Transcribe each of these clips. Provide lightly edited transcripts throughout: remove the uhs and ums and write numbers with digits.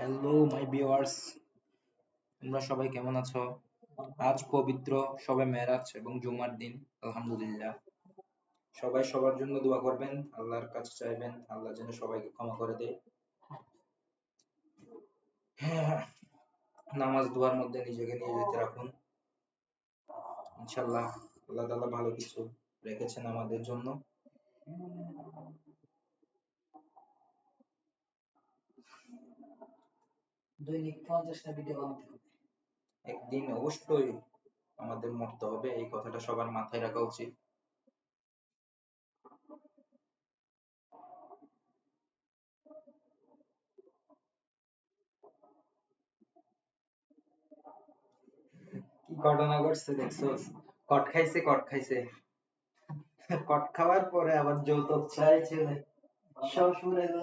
Hello my viewers, তোমরা সবাই কেমন আছো? আজ পবিত্র শবে মেরাজ এবং জুমার দিন। আলহামদুলিল্লাহ, সবাই সবার জন্য দোয়া করবেন, আল্লাহর কাছে চাইবেন আল্লাহ যেন সবাইকে ক্ষমা করে দেয়। হ্যাঁ, নামাজ দোয়ার মধ্যে নিজেকে নিয়ে যেতে রাখুন। ইনশাআল্লাহ আল্লাহ তাআলা ভালো কিছু রেখেছেন আমাদের জন্য। দৈনিক 50টা ভিডিও বানাতে হবে। একদিন অবশ্যই আমাদের মরতে হবে, এই কথাটা সবার মাথায় রাখা উচিত। কি ঘটনা ঘটছে দেখছোস? কট খাইছে। কট খাওয়ার পরে আবার যৌতুক চাইছে। শ্বশুরের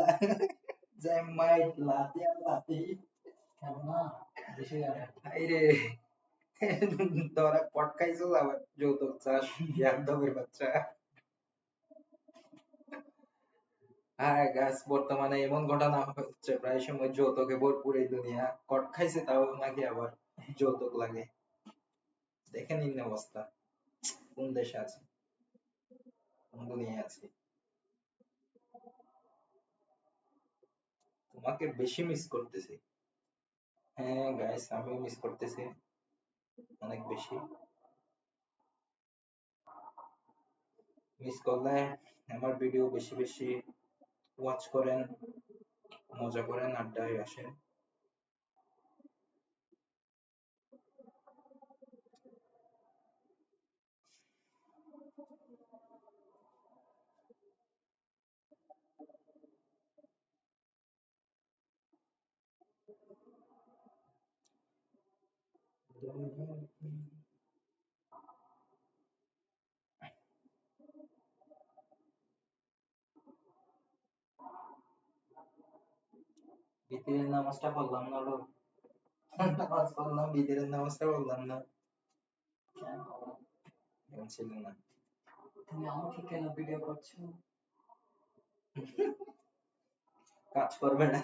যায় মাইর লাথি আর লাথি। হাইরে, তোরা কট খাইছিস আবার যৌতুক চাস, ইয়াদবের বাচ্চা। হ্যাঁ গাছ, বর্তমানে এমন ঘটনা হচ্ছে প্রায় সময় যৌতুকে ভরপুর এই দুনিয়া। কট খাইছে তাও নাকি আবার যৌতুক লাগে। দেখেন নিম্ন অবস্থা, কোন দেশে আছে, কোন দুনিয়ায় আছে। তোমাকে বেশি মিস করতেছি। হ্যাঁ গাইস, আমিও মিস করতেছি অনেক বেশি। মিস করলে আমার ভিডিও বেশি বেশি ওয়াচ করেন, মজা করেন, আড্ডায় আসেন। ভিতরের নামাজটা পড়লাম না লো। নামাজ পড়লাম, ভিতরের নামাজটা পড়লাম না। কেন ছিল না? তুমি আমাকে কেন ভিডিও করছো? কাজ করবে না।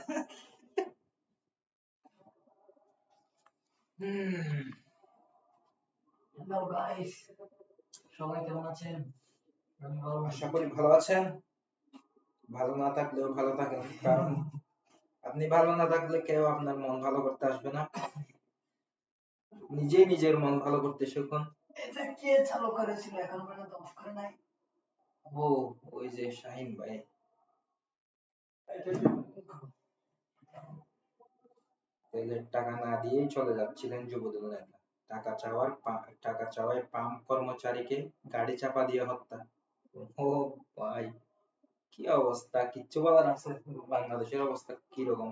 হ্যালো গাইস, সবাই কেমন আছেন? আশা করি ভালো আছেন। ভালো না থাকলেও ভালো থাকেন, কারণ আপনি ভালো না থাকলে কেউ আপনার মন ভালো করতে আসবে না। নিজেই নিজের মন ভালো করতে শিখুন। এটা কে চালু করেছিল, এখন পর্যন্ত অফ করে নাই? ও, ওই যে শাহিন ভাই। তেলের টাকা না দিয়েই চলে যাচ্ছিলেন যুবদল নেতা। টাকা চাওয়ায় পাম্প কর্মচারীকে গাড়ি চাপা দিয়ে হত্যা। ও ভাই, কি অবস্থা! কিচ্ছু বলার আছে? বাংলাদেশের অবস্থা কিরকম?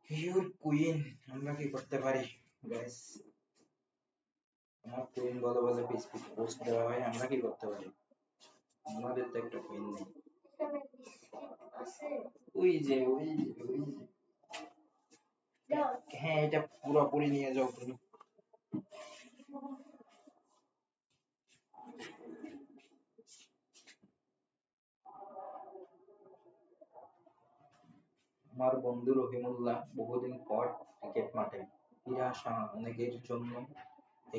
ইউর কুইন, আমরা কি করতে পারি গাইস? আমার কুইন বলে বলে পিস পিস পোস্ট দেওয়া হয়, আমরা কি করতে পারি? আমাদের তো একটা কুইন নেই। ওই যে হ্যাঁ, এটা পুরোপুরি নিয়ে যাও তুমি। আমার বন্ধু রহিমুল্লাহ বহুদিন পর ক্রিকেট মাঠে ফিরে আসা অনেকের জন্য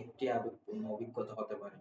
একটি আবেগপূর্ণ অভিজ্ঞতা হতে পারে।